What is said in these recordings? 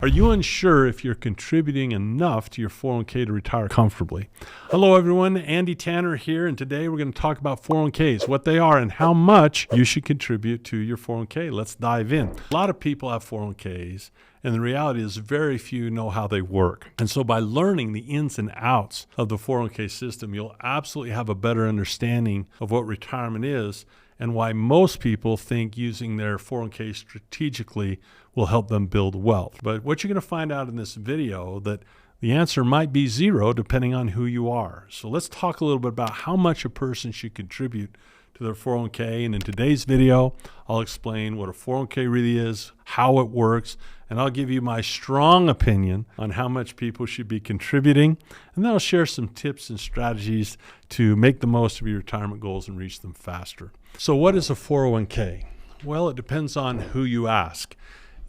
Are you unsure if you're contributing enough to your 401k to retire comfortably? Hello everyone, Andy Tanner here, and today we're going to talk about 401ks, what they are and how much you should contribute to your 401k. Let's dive in. A lot of people have 401ks, and the reality is very few know how they work. And so by learning the ins and outs of the 401k system, you'll absolutely have a better understanding of what retirement is and why most people think using their 401k strategically will help them build wealth. But what you're going to find out in this video that the answer might be zero depending on who you are. So let's talk a little bit about how much a person should contribute to their 401k. And in today's video, I'll explain what a 401k really is, how it works, and I'll give you my strong opinion on how much people should be contributing. And then I'll share some tips and strategies to make the most of your retirement goals and reach them faster. So what is a 401k? Well, it depends on who you ask.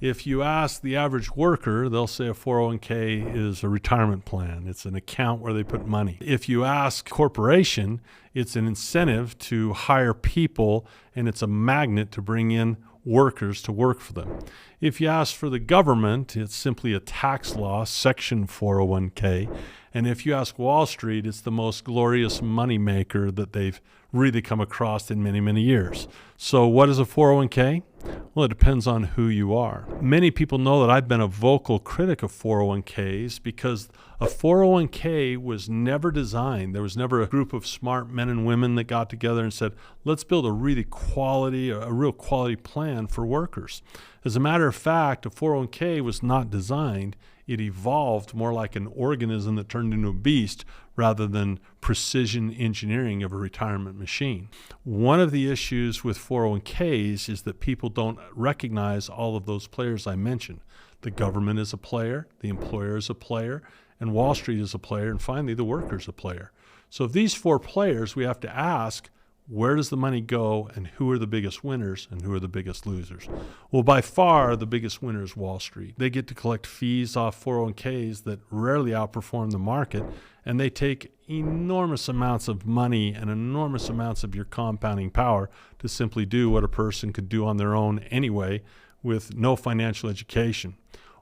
If you ask the average worker, they'll say a 401k is a retirement plan. It's an account where they put money. If you ask corporation, it's an incentive to hire people, and it's a magnet to bring in workers to work for them. If you ask for the government, it's simply a tax law, Section 401k. And if you ask Wall Street, it's the most glorious money maker that they've really come across in many, many years. So what is a 401k? Well, it depends on who you are. Many people know that I've been a vocal critic of 401ks because a 401k was never designed. There was never a group of smart men and women that got together and said, let's build a real quality plan for workers. As a matter of fact, a 401k was not designed. It evolved more like an organism that turned into a beast rather than precision engineering of a retirement machine. One of the issues with 401ks is that people don't recognize all of those players I mentioned. The government is a player, the employer is a player, and Wall Street is a player, and finally the worker is a player. So of these four players, we have to ask, where does the money go, and who are the biggest winners and who are the biggest losers? Well, by far, the biggest winner is Wall Street. They get to collect fees off 401ks that rarely outperform the market, and they take enormous amounts of money and enormous amounts of your compounding power to simply do what a person could do on their own anyway with no financial education.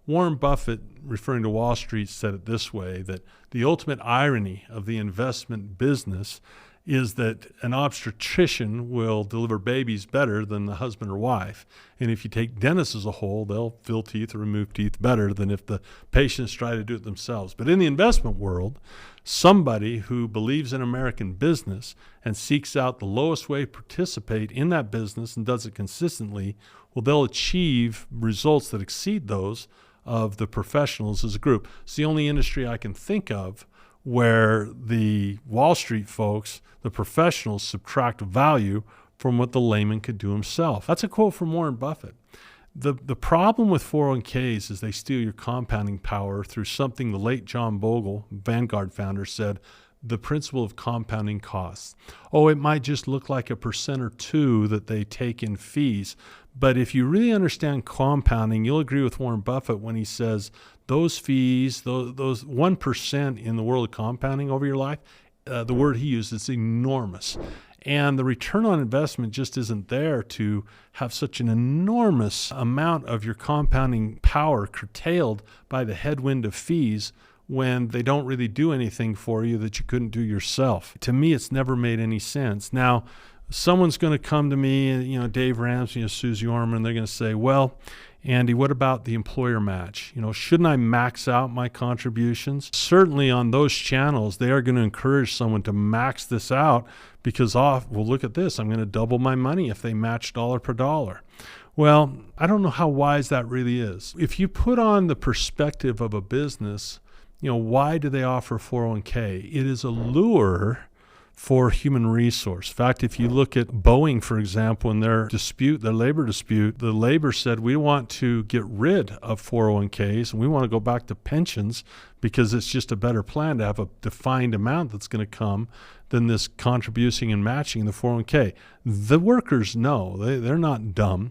Warren Buffett, referring to Wall Street, said it this way, that the ultimate irony of the investment business is that an obstetrician will deliver babies better than the husband or wife. And if you take dentists as a whole, they'll fill teeth or remove teeth better than if the patients try to do it themselves. But in the investment world, somebody who believes in American business and seeks out the lowest way to participate in that business and does it consistently, well, they'll achieve results that exceed those of the professionals as a group. It's the only industry I can think of where the Wall Street folks, the professionals, subtract value from what the layman could do himself. That's a quote from Warren Buffett. The problem with 401ks is they steal your compounding power through something the late John Bogle, Vanguard founder, said, the principle of compounding costs. Oh, it might just look like 1% or 2% that they take in fees. But if you really understand compounding, you'll agree with Warren Buffett when he says those fees, those 1% in the world of compounding over your life, the word he uses is enormous. And the return on investment just isn't there to have such an enormous amount of your compounding power curtailed by the headwind of fees when they don't really do anything for you that you couldn't do yourself. To me, it's never made any sense. Now, someone's going to come to me, Dave Ramsey or Susie Orman, they're going to say, well, Andy, what about the employer match? Shouldn't I max out my contributions? Certainly on those channels, they are going to encourage someone to max this out because, well, look at this. I'm going to double my money if they match dollar per dollar. Well, I don't know how wise that really is. If you put on the perspective of a business, why do they offer 401k? It is a lure for human resource. In fact, if you look at Boeing, for example, in their labor dispute, the labor said, we want to get rid of 401ks and we want to go back to pensions because it's just a better plan to have a defined amount that's going to come than this contributing and matching the 401k. The workers know, they're not dumb.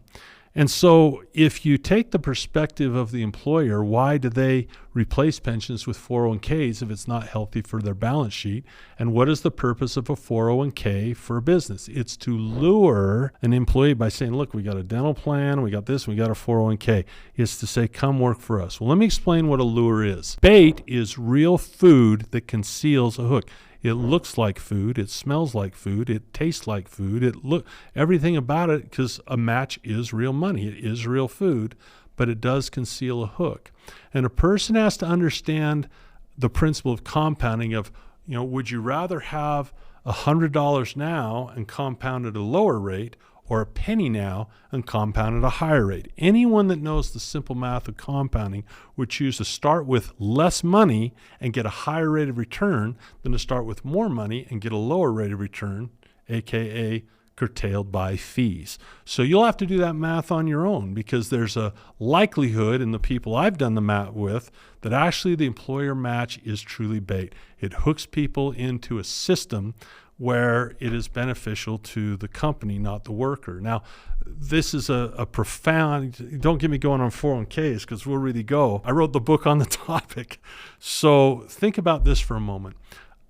And so if you take the perspective of the employer, why do they replace pensions with 401ks if it's not healthy for their balance sheet. And what is the purpose of a 401k for a business? It's to lure an employee by saying, look, we got a dental plan, we got this, we got a 401k. It's to say, come work for us. Well, let me explain what a lure is. Bait is real food that conceals a hook. It looks like food, it smells like food, it tastes like food, everything about it, because a match is real money, it is real food, but it does conceal a hook. And a person has to understand the principle of compounding of, would you rather have $100 now and compound at a lower rate, or a penny now and compound at a higher rate? Anyone that knows the simple math of compounding would choose to start with less money and get a higher rate of return than to start with more money and get a lower rate of return, aka curtailed by fees. So you'll have to do that math on your own, because there's a likelihood in the people I've done the math with that actually the employer match is truly bait. It hooks people into a system where it is beneficial to the company, not the worker. Now, this is a profound, don't get me going on 401ks because we'll really go. I wrote the book on the topic. So think about this for a moment.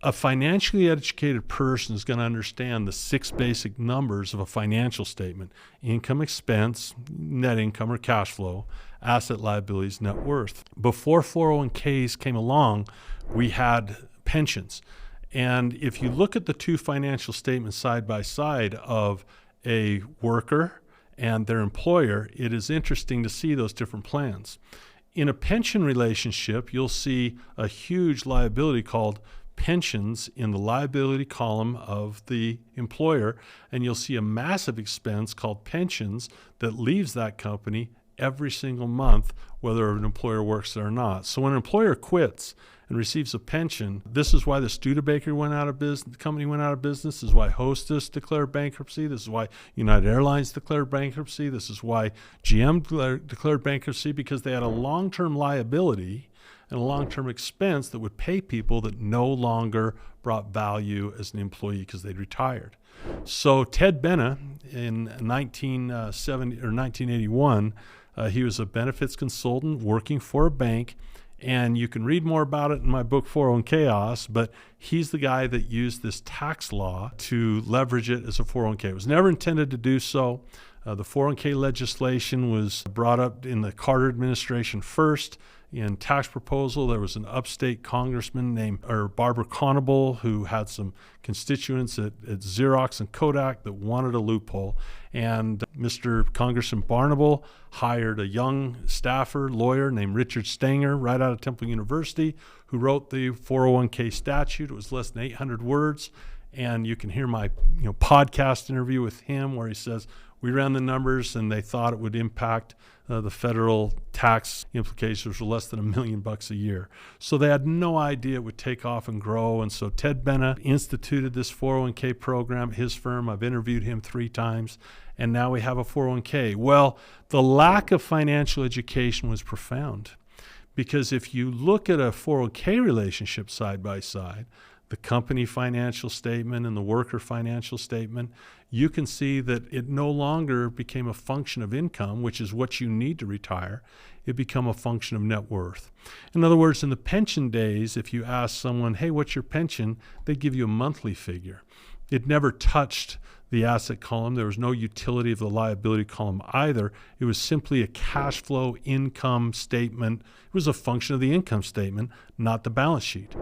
A financially educated person is going to understand the 6 basic numbers of a financial statement: income, expense, net income or cash flow, asset, liabilities, net worth. Before 401ks came along, we had pensions. And if you look at the 2 financial statements side by side of a worker and their employer, it is interesting to see those different plans. In a pension relationship, you'll see a huge liability called pensions in the liability column of the employer, and you'll see a massive expense called pensions that leaves that company every single month, whether an employer works there or not. So when an employer quits and receives a pension, this is why the Studebaker went out of business, the company went out of business. This is why Hostess declared bankruptcy. This is why United Airlines declared bankruptcy. This is why GM declared bankruptcy, because they had a long-term liability and a long-term expense that would pay people that no longer brought value as an employee because they'd retired. So Ted Benna in 1981, he was a benefits consultant working for a bank. And you can read more about it in my book, 401 Chaos, but he's the guy that used this tax law to leverage it as a 401k. It was never intended to do so. The 401k legislation was brought up in the Carter administration first. In tax proposal, there was an upstate congressman named Barbara Conable, who had some constituents at Xerox and Kodak that wanted a loophole. And Mr. Congressman Barnable hired a young staffer lawyer named Richard Stanger right out of Temple University, who wrote the 401k statute. It was less than 800 words. And you can hear my podcast interview with him where he says, we ran the numbers and they thought it would impact the federal tax implications were less than $1 million a year. So they had no idea it would take off and grow. And so Ted Benna instituted this 401k program at his firm. I've interviewed him 3 times, and now we have a 401k. Well, the lack of financial education was profound, because if you look at a 401k relationship side by side, the company financial statement and the worker financial statement, you can see that it no longer became a function of income, which is what you need to retire. It became a function of net worth. In other words, in the pension days, if you ask someone, hey, what's your pension? They give you a monthly figure. It never touched the asset column. There was no utility of the liability column either. It was simply a cash flow income statement. It was a function of the income statement, not the balance sheet.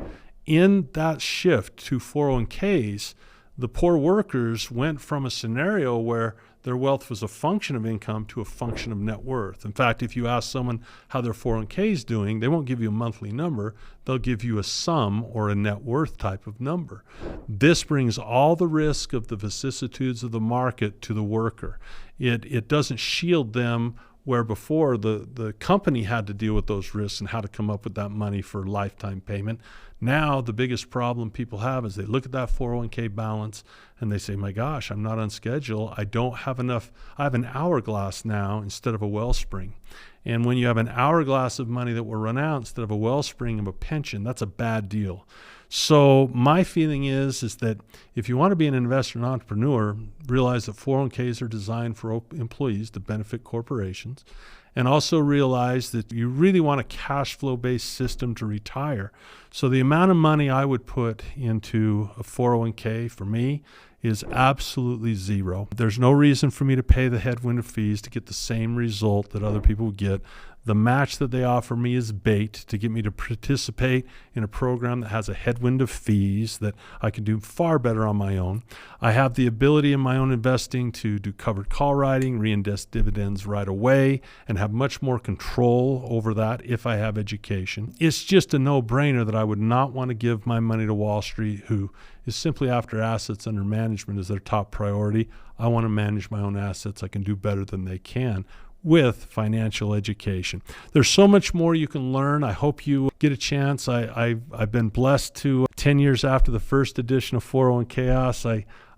In that shift to 401ks, the poor workers went from a scenario where their wealth was a function of income to a function of net worth. In fact, if you ask someone how their 401k is doing, they won't give you a monthly number. They'll give you a sum or a net worth type of number. This brings all the risk of the vicissitudes of the market to the worker. It doesn't shield them, where before the company had to deal with those risks and how to come up with that money for lifetime payment. Now the biggest problem people have is they look at that 401k balance and they say, my gosh, I'm not on schedule. I don't have enough. I have an hourglass now instead of a wellspring. And when you have an hourglass of money that will run out instead of a wellspring of a pension, that's a bad deal. So my feeling is that if you want to be an investor and entrepreneur, realize that 401ks are designed for employees to benefit corporations. And also realize that you really want a cash flow based system to retire. So the amount of money I would put into a 401k for me is absolutely zero. There's no reason for me to pay the headwind of fees to get the same result that other people would get. The match that they offer me is bait to get me to participate in a program that has a headwind of fees that I can do far better on my own. I have the ability in my own investing to do covered call writing, reinvest dividends right away, and have much more control over that if I have education. It's just a no-brainer that I would not want to give my money to Wall Street, who is simply after assets under management as their top priority. I want to manage my own assets. I can do better than they can with financial education. There's so much more you can learn. I hope you get a chance. I've been blessed to, 10 years after the first edition of 401 Chaos,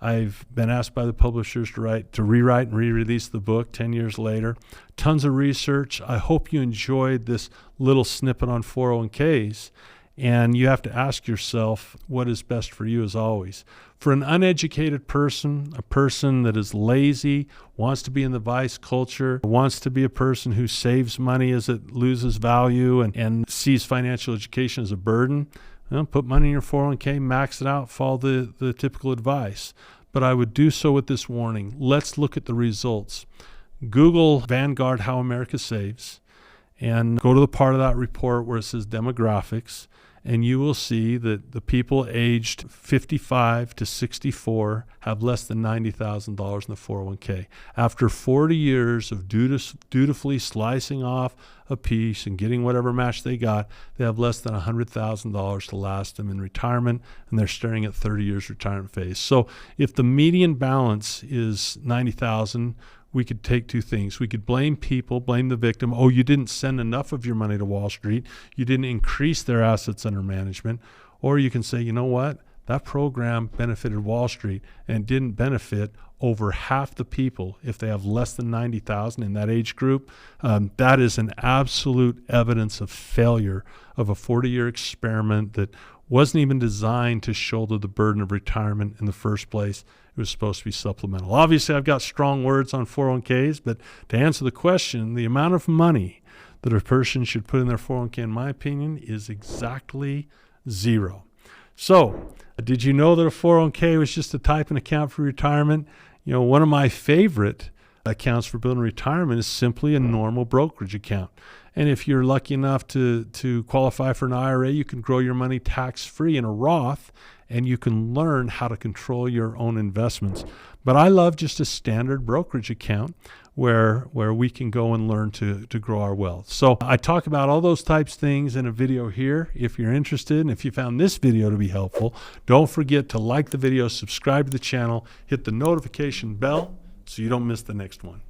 I've been asked by the publishers to rewrite and re-release the book 10 years later. Tons of research. I hope you enjoyed this little snippet on 401ks. And you have to ask yourself what is best for you as always. For an uneducated person, a person that is lazy, wants to be in the vice culture, wants to be a person who saves money as it loses value and sees financial education as a burden, put money in your 401k, max it out, follow the typical advice. But I would do so with this warning. Let's look at the results. Google Vanguard How America Saves and go to the part of that report where it says demographics. And you will see that the people aged 55 to 64 have less than $90,000 in the 401k. After 40 years of dutifully slicing off a piece and getting whatever match they got, they have less than $100,000 to last them in retirement, and they're staring at 30 years retirement phase. So if the median balance is $90,000, we could take two things. We could blame people, blame the victim. Oh, you didn't send enough of your money to Wall Street. You didn't increase their assets under management. Or you can say, you know what? That program benefited Wall Street and didn't benefit over half the people if they have less than 90,000 in that age group. That is an absolute evidence of failure of a 40-year experiment that wasn't even designed to shoulder the burden of retirement in the first place. It was supposed to be supplemental. Obviously, I've got strong words on 401ks, but to answer the question, the amount of money that a person should put in their 401k, in my opinion, is exactly zero. So, did you know that a 401k was just a type an account for retirement? You know, one of my favorite accounts for building retirement is simply a normal brokerage account. And if you're lucky enough to qualify for an IRA, you can grow your money tax-free in a Roth, and you can learn how to control your own investments. But I love just a standard brokerage account where we can go and learn to grow our wealth. So I talk about all those types of things in a video here. If you're interested, and if you found this video to be helpful, don't forget to like the video, subscribe to the channel, hit the notification bell so you don't miss the next one.